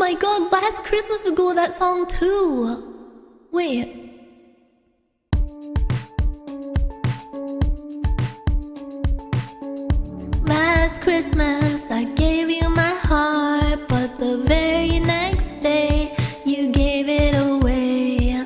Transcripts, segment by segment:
my god, Last Christmas would go with that song too. Wait. Last Christmas I gave you my heart, but the very next day you gave it away.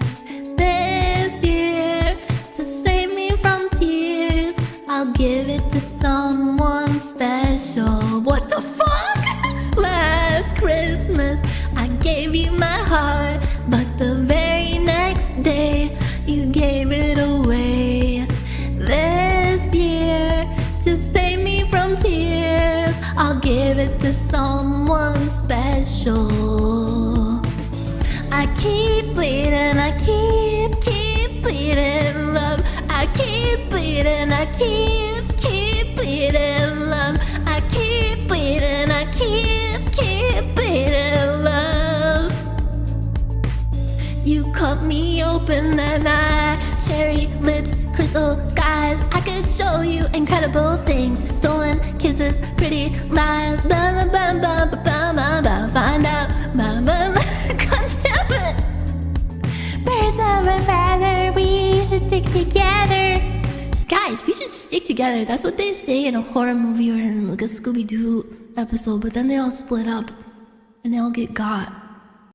This year, to save me from tears, I'll give it to someone special. What the fuck? Last Christmas I gave you my heart, but the very next day you gave it away. This year, to save me from tears, I'll give it to someone special. I keep bleeding, I keep bleeding, love. I keep bleeding, I keep bleeding, love. I keep bleeding, I keep bleeding, love. You cut me open and I cherry lips, crystal skies. I could show you incredible things, stolen kisses, pretty lies. Blah blah blah blah blah blah blah. Find out, blah blah blah. God damn it! Birds of a feather, we should stick together. Guys, we should stick together. That's what they say in a horror movie or in like a Scooby-Doo episode. But then they all split up and they all get got.